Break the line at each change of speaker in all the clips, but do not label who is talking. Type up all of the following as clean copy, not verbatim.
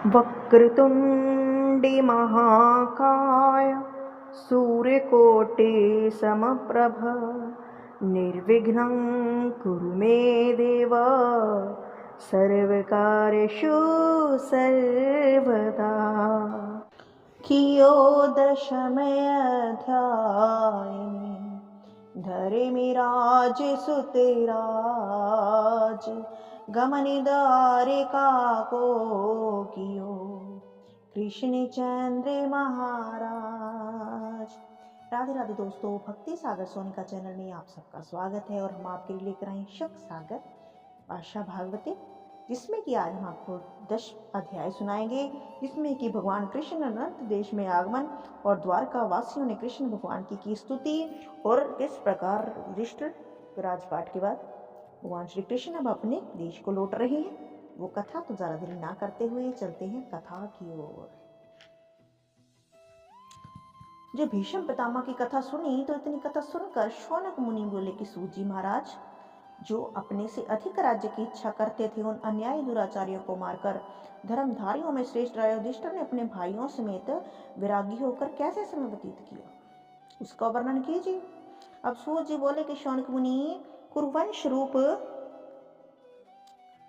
वक्रतुण्डी महाकाय सूर्यकोटि समप्रभ निर्विघ्नं कुरु मे देव सर्वकार्येषु सर्वदा। कियोदशमय अध्याय धर्मिराज सुतराज गमनिदारिका को कियो कृष्णचंद्र महाराज। राधे राधे दोस्तों, भक्ति सागर सोनिका चैनल में आप सबका स्वागत है और हम आपके लिए लेकर आए शिव सागर आशा भागवती, जिसमें कि आज हम आपको 10 अध्याय सुनाएंगे, जिसमें कि भगवान कृष्ण अनंत देश में आगमन और द्वारका वासियों ने कृष्ण भगवान की स्तुति और किस प्रकार युधिष्ठिर राजपाट के बाद भगवान श्री कृष्ण अब अपने देश को लौट रहे हैं। वो कथा तो ज़्यादा देरी ना करते हुए चलते हैं कथा की ओर। जब भीष्म पितामह की कथा सुनी तो इतनी कथा सुनकर शौनक मुनि बोले कि सूत जी महाराज, जो अपने से अधिक राज्य की इच्छा करते थे, उन अन्यायी दुराचारियों को मारकर धर्मधारियों में श्रेष्ठ राजा युधिष्ठिर ने अपने भाइयों समेत विरागी होकर कैसे समय व्यतीत किया, उसका वर्णन कीजिए। अब सूत जी बोले कि शौनक मुनि, कुरुवंश रूप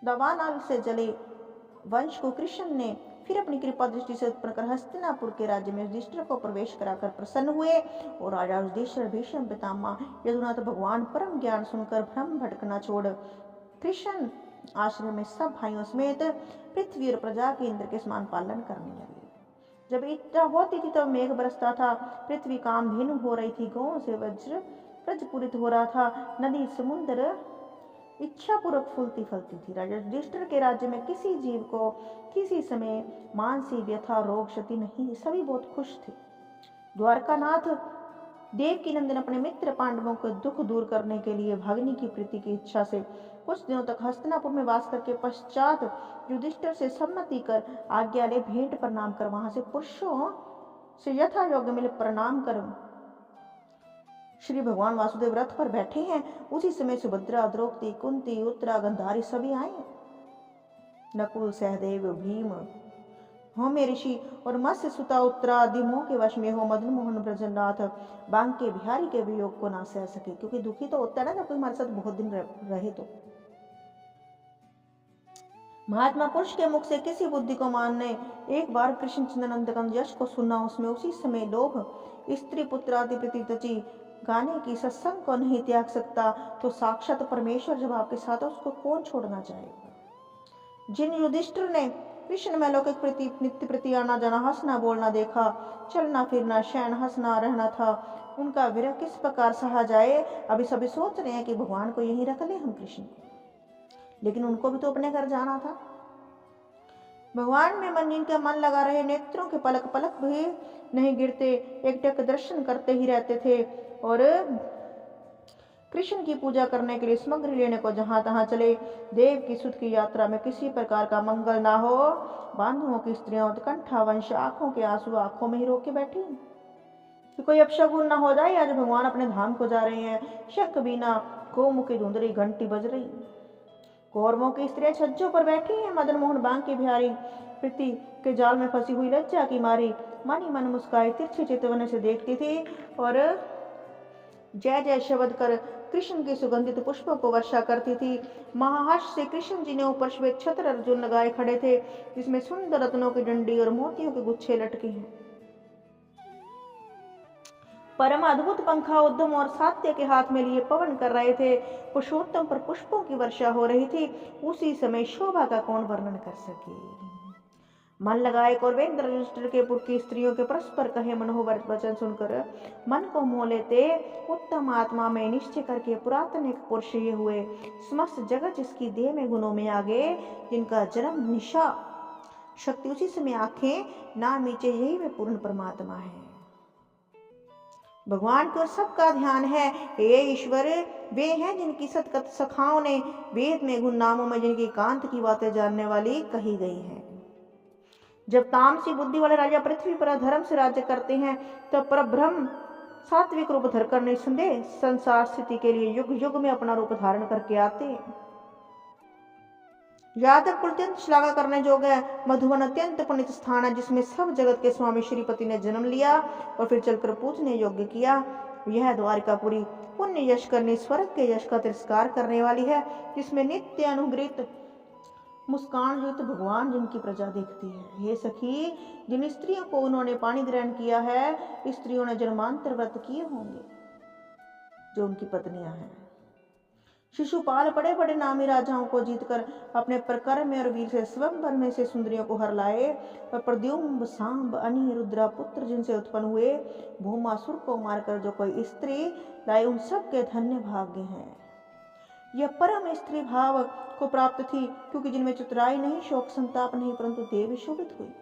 दावानल से जले वंश को कृष्ण ने फिर अपनी कृपा दृष्टि से उत्पन्न कर हस्तिनापुर के राज्य में युधिष्ठिर को प्रवेश कराकर प्रसन्न हुए और राजा युधिष्ठिर भीष्म पितामह यदुनाथ भगवान परम ज्ञान सुनकर भ्रम भटकना छोड़ कृष्ण आश्रम में सब भाइयों समेत पृथ्वी और प्रजा के इंद्र के समान पालन करने लगे। जब इच्छा होती थी तब मेघ बरसता था, पृथ्वी कामधेनु हो रही थी, गौ से वज्र प्रज्वलित हो रहा था, नदी समुद्र इच्छा पूर्वक फूलती फलती थी। राजा युधिष्ठिर के राज्य में किसी जीव को किसी समय मानसिक व्यथा रोग क्षति नहीं, सभी बहुत खुश थे। द्वारकानाथ देवकी नंदन अपने मित्र पांडवों को दुख दूर करने के लिए भगनी की प्रीति की इच्छा से कुछ दिनों तक हस्तिनापुर में वास करके पश्चात युधिष्ठिर से सम्मति कर आज्ञा ले भेंट प्रणाम कर वहां से पुरुषों से यथा योग्य मिले प्रणाम कर श्री भगवान वासुदेव रथ पर बैठे हैं। उसी समय सुभद्रा, द्रौपदी, कुंती, उत्तरा, गंधारी सभी आए। नकुल, सहदेव, भीम, होमे ऋषि और मत्स्य सुता उत्तरा आदि मोह के वश में हो मदन मोहन ब्रजनाथ बांके बिहारी के वियोग को ना सह सके, क्योंकि दुखी तो होता है ना जब कोई हमारे साथ बहुत दिन रहे तो। महात्मा पुरुष के मुख से किसी बुद्धि को मानने एक बार कृष्ण चंद्र यश को सुनना, उसमें उसी समय लोभ स्त्री पुत्र आदि प्रति तची गाने की सत्संग को नहीं त्याग सकता, तो साक्षात परमेश्वर जब आपके साथ है उसको कौन छोड़ना चाहेगा। जिन युधिष्ठिर ने कृष्ण में लौकिक प्रति नित्य प्रति आना जाना, हंसना बोलना देखा, चलना फिरना शयन हंसना रहना था, उनका विरह किस प्रकार सहा जाए। अभी सभी सोच रहे हैं कि भगवान को यहीं रख ले हम कृष्ण को, लेकिन उनको भी तो अपने घर जाना था। भगवान में मन जिनके मन लगा रहे, नेत्रों के पलक पलक भी नहीं गिरते, एकटक दर्शन करते ही रहते थे और कृष्ण की पूजा करने के लिए सामग्री लेने को जहां तहां चले। देव की सुध की यात्रा में किसी प्रकार का मंगल ना हो, बांधुओं की स्त्रियों उत्कंठा वंश आंखों के आंसू आंखों में ही रोक के बैठी कि कोई अपशगुन ना हो जाए। आज भगवान अपने धाम को जा रहे हैं, शक बीना गोमुखी धुंधली घंटी बज रही। कौरवों की स्त्रियां छज्जों पर बैठी हैं, मदन मोहन बांके बिहारी प्रीति के जाल में फंसी हुई लज्जा की मारी मन ही मन मुस्काई तिरछे चितवन से देखती थी और जय जय शब्द कर कृष्ण के सुगंधित पुष्पों को वर्षा करती थी। महाहर्ष से कृष्ण जी ने ऊपर श्वेत छत्र अर्जुन लगाए खड़े थे, जिसमें सुंदर रत्नों की डंडी और मोतियों के गुच्छे लटके हैं। परम अद्भुत पंखा उद्यम और सात्य के हाथ में लिए पवन कर रहे थे। पुरुषोत्तम पर पुष्पों की वर्षा हो रही थी। उसी समय शोभा का कौन वर्णन कर सके। मन लगाए कौरवेंद्र युधिष्ठिर के पुर की स्त्रियों के परस्पर कहे मनोहर वचन सुनकर मन को मोह लेते, उत्तम आत्मा में निश्चय करके पुरातन एक पुरुष ये हुए, समस्त जगत जिसकी देह में गुणों में आगे, जिनका जन्म निशा शक्ति उसी समय आंखें ना मीचे, यही वे पूर्ण परमात्मा है। भगवान की ओर सबका ध्यान है। हे ईश्वर, वे हैं जिनकी सतकत सखाओं ने वेद में गुण नामों में जिनकी कांत की बातें जानने वाली कही गई हैं। जब तामसी बुद्धि वाले राजा पृथ्वी पर अधर्म से राज्य करते हैं, तब परब्रह्म सात्विक रूप धरकर निसंदेह संसार स्थिति के लिए युग युग में अपना रूप धारण करके आते हैं। यादव कुल अत्यंत श्लाघा करने योग्य है। मधुबन अत्यंत पुण्य स्थान है, जिसमें सब जगत के स्वामी श्रीपति ने जन्म लिया और फिर चलकर पूजने योग्य किया। यह द्वारिकापुरी पुण्य यश करनी स्वर्ग के यश का तिरस्कार करने वाली है, जिसमें नित्य अनुग्रहित मुस्कान युक्त भगवान जिनकी प्रजा देखती है। हे सखी, जिन स्त्रियों को उन्होंने पानी ग्रहण किया है, स्त्रियों ने जन्मांतर व्रत किए होंगे जो उनकी पत्नियां हैं। शिशुपाल बड़े बड़े नामी राजाओं को जीतकर अपने प्रकर में और वीर से स्वयंवर में से सुंदरियों को हर लाए, और प्रद्युम्न, सांब, अनि, रुद्रा पुत्र जिनसे उत्पन्न हुए, भूमासुर को मारकर जो कोई स्त्री लाए, उन सब के धन्य भाग्य हैं। यह परम स्त्री भाव को प्राप्त थी, क्योंकि जिनमें चतुराई नहीं, शोक संताप नहीं, परंतु देवी शोभित हुई।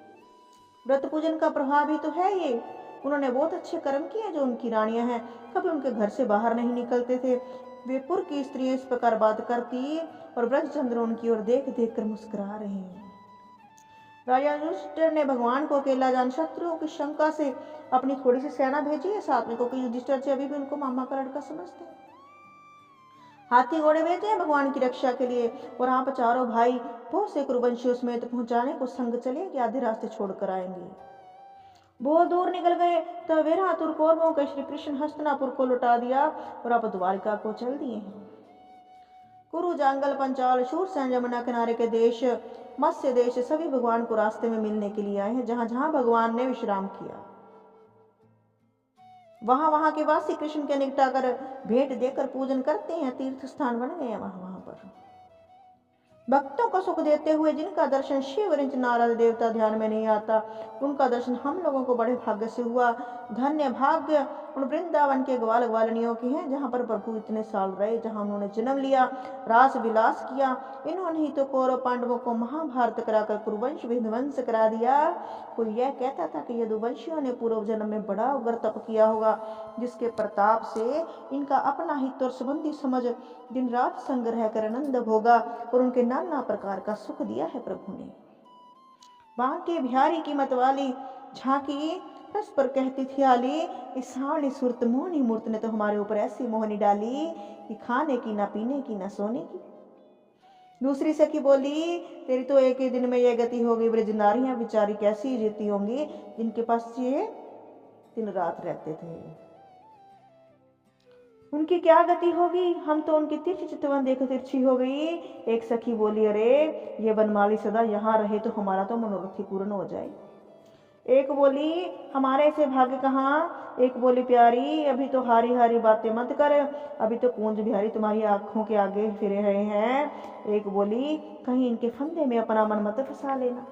व्रत पूजन का प्रभाव ही तो है ये। उन्होंने बहुत अच्छे कर्म किए जो उनकी रानियां हैं, कभी उनके घर से बाहर नहीं निकलते थे। वे पुर की स्त्रियां इस प्रकार बात करती और ब्रजचंद्र उनकी ओर देख देख कर मुस्कुरा रहे हैं। राजा युधिष्ठिर ने भगवान को अकेला जान शत्रुओं की शंका से अपनी थोड़ी सी सेना भेजी है साथ में, क्योंकि युधिष्ठिर से अभी भी उनको मामा का लड़का समझते हैं। हाथी घोड़े भेजे हैं भगवान की रक्षा के लिए, और आप चारों भाई बहुत से कुरुवंशियों समेत पहुंचाने को संग चले कि आधे रास्ते छोड़कर आएंगे। बहुत दूर निकल गए तो वीरातुर कौरवों के श्री कृष्ण हस्तिनापुर को लौटा दिया और अब द्वारिका को चल दिए हैं। कुरु, जांगल, पंचाल, शूरसेन, यमुना किनारे के देश, मत्स्य देश सभी भगवान को रास्ते में मिलने के लिए आए हैं। जहां जहां भगवान ने विश्राम किया, वहां वहां के वासी कृष्ण के निकट आकर भेंट देकर पूजन करते हैं। तीर्थ स्थान बन गए वहां वहां पर। भक्तों को सुख देते हुए जिनका दर्शन शिव रिंच नारद देवता ध्यान में नहीं आता, उनका दर्शन हम लोगों को बड़े भाग्य से हुआ। धन्य भाग्य उन वृंदावन के ग्वाल ग्वालिनियों की हैं, जहाँ पर प्रभु इतने साल रहे, जहाँ उन्होंने जन्म लिया, रास विलास किया। इन्होंने ही तो कौरव पांडवों को महाभारत कराकर कुरुवंश विध्वंस करा दिया। कोई यह कहता था कि यदुवंशियों ने पूर्व जन्म में बड़ा उग्र तप किया होगा, जिसके प्रताप से इनका अपना हित और संबंधी समझ दिन रात संग्रह कर आनंद भोगा और उनके नाना प्रकार का सुख दिया है प्रभु ने। बांके बिहारी की मतवाली झांकी रस पर कहती थी आली, इस सावनी सुरत मोहनी मूर्त ने तो हमारे ऊपर ऐसी मोहनी डाली कि खाने की, ना पीने की, ना सोने की। दूसरी सखी बोली, तेरी तो एक ही दिन में यह गति होगी। ब्रज नारियां बेचारी कैसी जीती होंगी, जिनके पास ये दिन रात रहते थे। उनकी क्या गति होगी, हम तो उनकी तिरछी चितवन देख तिरछी हो गई। एक सखी बोली, अरे ये बनमाली सदा यहाँ रहे तो हमारा तो मनोरथ ही पूर्ण हो जाए। एक बोली, हमारे से भाग्य कहाँ। एक बोली, प्यारी अभी तो हारी हारी बातें मत कर, अभी तो कूंज बिहारी तुम्हारी आंखों के आगे फिरे रहे हैं। एक बोली, कहीं इनके फंदे में अपना मन मत फंसा लेना,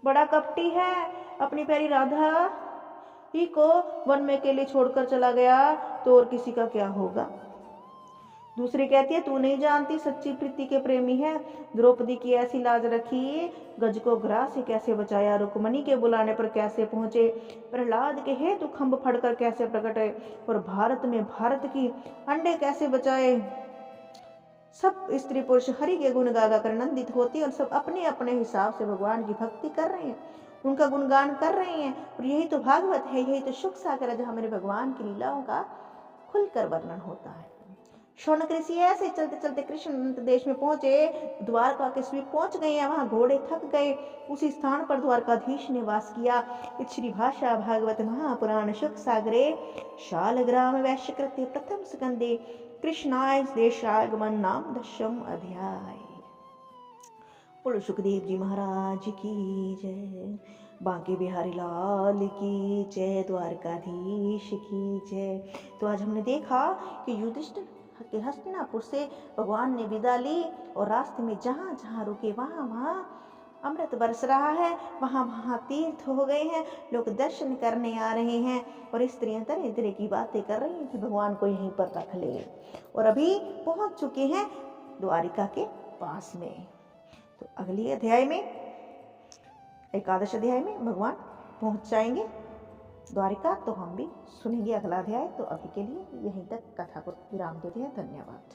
बड़ा कपटी है। अपनी प्यारी राधा ही को वन में अकेले छोड़कर चला गया तो और किसी का क्या होगा। दूसरी कहती है, तू नहीं जानती सच्ची प्रीति के प्रेमी है। द्रौपदी की ऐसी लाज रखी, गज को ग्रास से कैसे बचाया, रुक्मणी के बुलाने पर कैसे पहुंचे, प्रहलाद के हेतु खंभ फड़कर कैसे प्रकटे, और भारत में भारत की अंडे कैसे बचाए। सब स्त्री पुरुष हरि के गुण गा कर आनंदित होती है और सब अपने अपने हिसाब से भगवान की भक्ति कर रहे हैं, उनका गुणगान कर रहे हैं। और यही तो भागवत है, यही तो सुख सागर है, जहाँ मेरे भगवान की लीलाओं का खुलकर वर्णन होता है। शौनक ऋषि ऐसे चलते चलते कृष्ण अनंत देश में पहुंचे, द्वारका के समीप पहुंच गए हैं। वहां घोड़े थक गए, उसी स्थान पर द्वारकाधीश ने वास किया। श्री भाषा भागवत महापुराण सुख सागरे शालग्राम वैश्य कृत्य प्रथम स्कंदे कृष्णाय देशागमन नाम 10वां अध्याय। बोलो सुखदेव जी महाराज की जय, बांके बिहारी लाल की जय, द्वारकाधीश की जय। तो आज हमने देखा कि युधिष्ठिर के हस्तिनापुर से भगवान ने विदा ली और रास्ते में जहाँ जहाँ रुके वहाँ वहाँ अमृत बरस रहा है, वहाँ वहाँ तीर्थ हो गए हैं, लोग दर्शन करने आ रहे हैं और स्त्रियां तरह तरह की बातें कर रही हैं कि भगवान को यहीं पर रख ले। और अभी पहुँच चुके हैं द्वारिका के पास में। तो अगली अध्याय में, एकादश अध्याय में भगवान पहुँच जाएंगे द्वारिका, तो हम भी सुनेंगे अगला अध्याय। तो अभी के लिए यहीं तक कथा को विराम देते हैं। धन्यवाद।